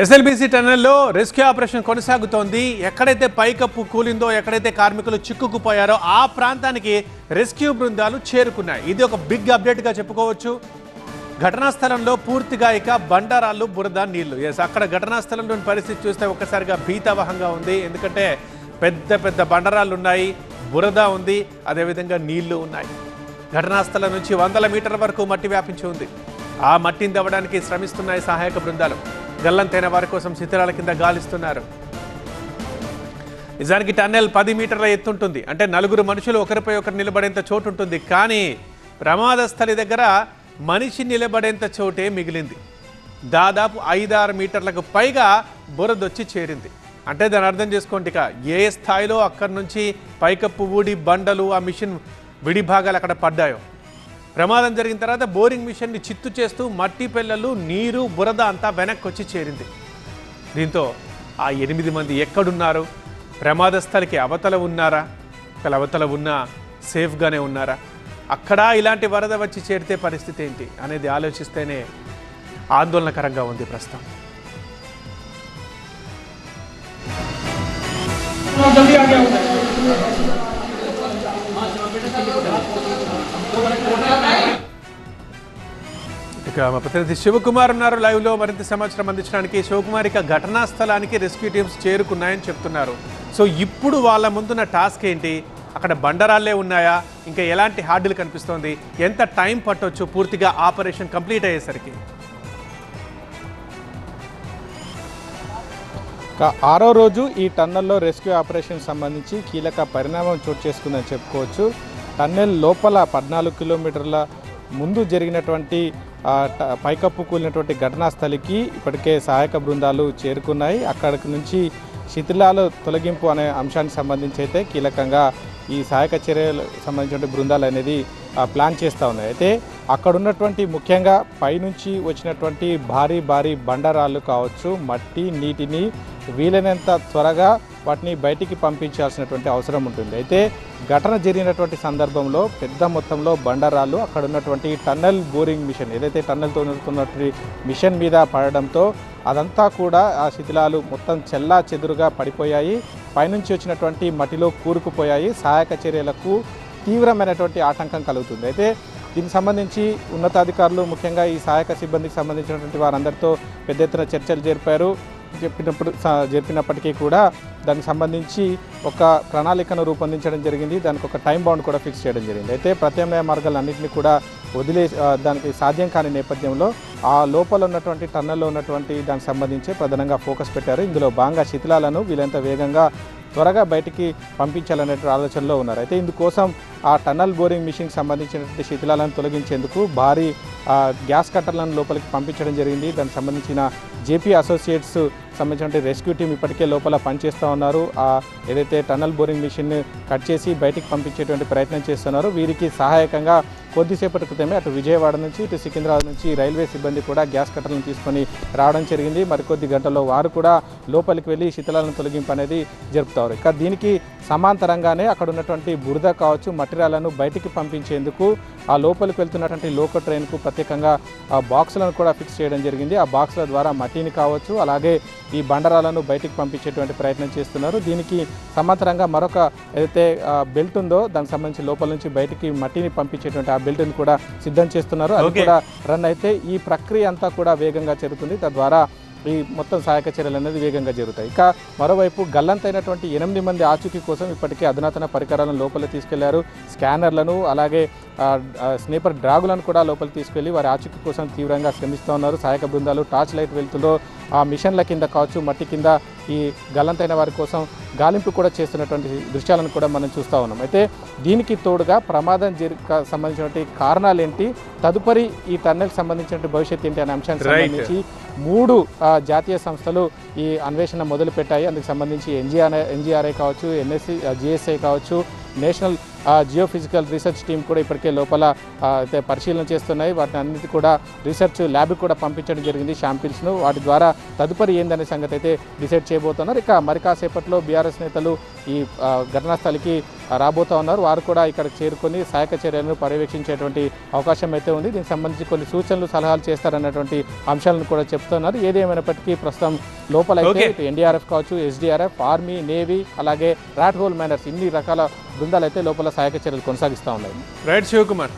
SLBC టన్నెల్లో rescue operation కొనసాగుతోంది. ఎక్కడైతే పైకప్పు కూలిందో, ఎక్కడైతే కార్మికులు చిక్కుకుపోయారో ఆ ప్రాంతానికి రెస్క్యూ బృందాలు చేరుకున్నాయి. ఇది ఒక బిగ్ అప్డేట్గా చెప్పుకోవచ్చు. ఘటనా స్థలంలో పూర్తిగా ఇక బండరాళ్ళు, బురద, నీళ్లు. అక్కడ ఘటనా స్థలంలోని పరిస్థితి చూస్తే ఒక్కసారిగా భీతావహంగా ఉంది. ఎందుకంటే పెద్ద పెద్ద బండరాళ్ళు ఉన్నాయి, బురద ఉంది, అదేవిధంగా నీళ్లు ఉన్నాయి. ఘటనా స్థలం నుంచి 100 మీటర్ల వరకు మట్టి వ్యాపించి ఉంది. ఆ మట్టిని తవ్వడానికి శ్రమిస్తున్నాయి సహాయక బృందాలు. గల్లంతైన వారి కోసం శిథిలాల కింద గాలిస్తున్నారు. నిజానికి టన్నెల్ 10 మీటర్ల ఎత్తుంటుంది. అంటే 4 మనుషులు ఒకరిపై ఒకరు నిలబడేంత చోటు ఉంటుంది. కానీ ప్రమాద స్థలి దగ్గర మనిషి నిలబడేంత చోటే మిగిలింది. దాదాపు 5-6 మీటర్లకు పైగా బురదొచ్చి చేరింది. అంటే దాన్ని అర్థం చేసుకోండి. ఇక ఏ స్థాయిలో అక్కడి నుంచి పైకప్పు ఊడి బండలు, ఆ మిషన్ విడి భాగాలు అక్కడ పడ్డాయో. ప్రమాదం జరిగిన తర్వాత బోరింగ్ మిషన్ని చిత్తు చేస్తూ మట్టి పెళ్ళలు, నీరు, బురద అంతా వెనక్కి వచ్చి చేరింది. దీంతో ఆ 8 మంది ఎక్కడున్నారు? ప్రమాద స్థలికి అవతల ఉన్నారా? ఒకవేళ అవతల ఉన్నా సేఫ్గానే ఉన్నారా? అక్కడ ఇలాంటి వరద వచ్చి చేరితే పరిస్థితి ఏంటి అనేది ఆలోచిస్తేనే ఆందోళనకరంగా ఉంది ప్రస్తుతం. ఇక మా ప్రతినిధి శివకుమార్ ఉన్నారు లైవ్లో మరింత సమాచారం అందించడానికి. శివకుమార్, ఇక ఘటనా స్థలానికి రెస్క్యూ టీమ్స్ చేరుకున్నాయని చెప్తున్నారు. సో ఇప్పుడు వాళ్ళ ముందున్న టాస్క్ ఏంటి? అక్కడ బండరాళ్లే ఉన్నాయా? ఇంకా ఎలాంటి హార్డులు కనిపిస్తోంది? ఎంత టైం పట్టొచ్చు పూర్తిగా ఆపరేషన్ కంప్లీట్ అయ్యేసరికి? ఆరో రోజు ఈ టన్నెల్లో రెస్క్యూ ఆపరేషన్ సంబంధించి కీలక పరిణామం చోటు చేసుకుందని చెప్పుకోవచ్చు. టన్నెల్ లోపల 14 కిలోమీటర్ల ముందు జరిగినటువంటి పైకప్పు కూలినటువంటి ఘటనా స్థలికి ఇప్పటికే సహాయక బృందాలు చేరుకున్నాయి. అక్కడి నుంచి శిథిలాలు తొలగింపు అనే అంశానికి సంబంధించి అయితే కీలకంగా ఈ సహాయక చర్యలకు సంబంధించిన బృందాలు అనేది ప్లాన్ చేస్తూ ఉన్నాయి. అయితే అక్కడ ఉన్నటువంటి ముఖ్యంగా పైనుంచి వచ్చినటువంటి భారీ బండరాళ్ళు కావచ్చు, మట్టి, నీటిని వీలైనంత త్వరగా వాటిని బయటికి పంపించాల్సినటువంటి అవసరం ఉంటుంది. అయితే ఘటన జరిగినటువంటి సందర్భంలో పెద్ద మొత్తంలో బండరాళ్ళు అక్కడ ఉన్నటువంటి టన్నెల్ బోరింగ్ మిషన్, ఏదైతే టన్నెల్తో ఉన్నటువంటి మిషన్ మీద పడడంతో అదంతా కూడా ఆ శిథిలాలు మొత్తం చెల్లా చెదురుగా పడిపోయాయి. పైనుంచి వచ్చినటువంటి మట్టిలో కూరుకుపోయాయి. సహాయక చర్యలకు తీవ్రమైనటువంటి ఆటంకం కలుగుతుంది. అయితే దీనికి సంబంధించి ఉన్నతాధికారులు ముఖ్యంగా ఈ సహాయక సిబ్బందికి సంబంధించినటువంటి వారందరితో పెద్ద ఎత్తున చర్చలు జరిపినప్పటికీ కూడా దానికి సంబంధించి ఒక ప్రణాళికను రూపొందించడం జరిగింది. దానికి ఒక టైం బౌండ్ కూడా ఫిక్స్ చేయడం జరిగింది. అయితే ప్రత్యామ్నాయ మార్గాలన్నింటినీ కూడా దానికి సాధ్యం కాని నేపథ్యంలో ఆ లోపల ఉన్నటువంటి టన్నెల్లో ఉన్నటువంటి దానికి సంబంధించి ప్రధానంగా ఫోకస్ పెట్టారు. ఇందులో భాగంగా శిథిలాలను వీలైనంత వేగంగా త్వరగా బయటికి పంపించాలనే ఆలోచనలో ఉన్నారు. అయితే ఇందుకోసం ఆ టన్నల్ బోరింగ్ మిషన్కి సంబంధించినటువంటి శిథిలాలను తొలగించేందుకు భారీ గ్యాస్ కట్టర్లను లోపలికి పంపించడం జరిగింది. దానికి సంబంధించిన జేపీ అసోసియేట్స్ సంబంధించిన రెస్క్యూ టీం ఇప్పటికే లోపల పనిచేస్తూ ఉన్నారు. ఏదైతే టన్నల్ బోరింగ్ మిషన్ కట్ చేసి బయటికి పంపించేటువంటి ప్రయత్నం చేస్తున్నారు. వీరికి సహాయకంగా కొద్దిసేపటి క్రితమే అటు విజయవాడ నుంచి ఇటు సికింద్రాబాద్ నుంచి రైల్వే సిబ్బంది కూడా గ్యాస్ కట్టర్లను తీసుకొని రావడం జరిగింది. మరికొద్ది గంటల్లో వారు కూడా లోపలికి వెళ్ళి శిథిలాలను తొలగింపు అనేది జరుపుతారు. ఇక దీనికి సమాంతరంగానే అక్కడ ఉన్నటువంటి బురద కావచ్చు, మట్టిరాలను బయటికి పంపించేందుకు ఆ లోపలికి వెళ్తున్నటువంటి లోకల్ ట్రైన్కు ప్రత్యేకంగా ఆ బాక్సులను కూడా ఫిక్స్ చేయడం జరిగింది. ఆ బాక్సుల ద్వారా మట్టిని కావచ్చు, అలాగే ఈ బండరాలను బయటికి పంపించేటువంటి ప్రయత్నం చేస్తున్నారు. దీనికి సమాంతరంగా మరొక ఏదైతే బెల్ట్ ఉందో దానికి సంబంధించి లోపల నుంచి బయటికి మట్టిని పంపించేటువంటి ఆ బెల్ట్ని కూడా సిద్ధం చేస్తున్నారు. అది కూడా రన్ అయితే ఈ ప్రక్రియ అంతా కూడా వేగంగా జరుగుతుంది. తద్వారా ఈ మొత్తం సహాయక చర్యలు అనేది వేగంగా జరుగుతాయి. ఇక మరోవైపు గల్లంతైనటువంటి 8 మంది ఆచూకీ కోసం ఇప్పటికే అధునాతన పరికరాలను లోపల తీసుకెళ్లారు. స్కానర్లను, అలాగే స్నేపర్ డ్రాగులను కూడా లోపలికి తీసుకెళ్లి వారి ఆచూకీ కోసం తీవ్రంగా శ్రమిస్తూ ఉన్నారు. సహాయక బృందాలు టార్చ్ లైట్ వెళ్తుందో ఆ మిషన్ల కింద కావచ్చు, మట్టి కింద ఈ గల్లంతైన వారి కోసం గాలింపు కూడా చేస్తున్నటువంటి దృశ్యాలను కూడా మనం చూస్తూ ఉన్నాం. అయితే దీనికి తోడుగా ప్రమాదం సంబంధించినటువంటి కారణాలు ఏంటి, తదుపరి ఈ టన్నెల్కి సంబంధించిన భవిష్యత్తు ఏంటి అనే అంశానికి సంబంధించి 3 జాతీయ సంస్థలు ఈ అన్వేషణ మొదలుపెట్టాయి. అందుకు సంబంధించి ఎన్జీఆర్ఐ కావచ్చు, NSC, GSI కావచ్చు, నేషనల్ జియోఫిజికల్ రీసెర్చ్ టీం కూడా ఇప్పటికే లోపల అయితే పరిశీలన చేస్తున్నాయి. వాటిని అన్నిటి కూడా రీసెర్చ్ ల్యాబ్కి కూడా పంపించడం జరిగింది శాంపిల్స్ను. వాటి ద్వారా తదుపరి ఏందనే సంగతి అయితే డిసైడ్ చేయబోతున్నారు. ఇక మరి కాసేపట్లో బీఆర్ఎస్ నేతలు ఈ ఘటనా స్థలికి రాబోతూ ఉన్నారు. వారు కూడా ఇక్కడికి చేరుకొని సహాయక చర్యలను పర్యవేక్షించేటువంటి అవకాశం అయితే ఉంది. దీనికి సంబంధించి కొన్ని సూచనలు సలహాలు చేస్తారన్నటువంటి అంశాలను కూడా చెప్తున్నారు. ఏదేమైనప్పటికీ ప్రస్తుతం లోపల అయితే ఎన్డీఆర్ఎఫ్ కావచ్చు, ఎస్డీఆర్ఎఫ్, ఆర్మీ, నేవీ, అలాగే రాట్ హోల్ మైనర్స్ ఇన్ని రకాల బృందాలు అయితే లోపల సహాయక చర్యలు కొనసాగిస్తూ ఉన్నాయి. రైట్ శివకుమార్.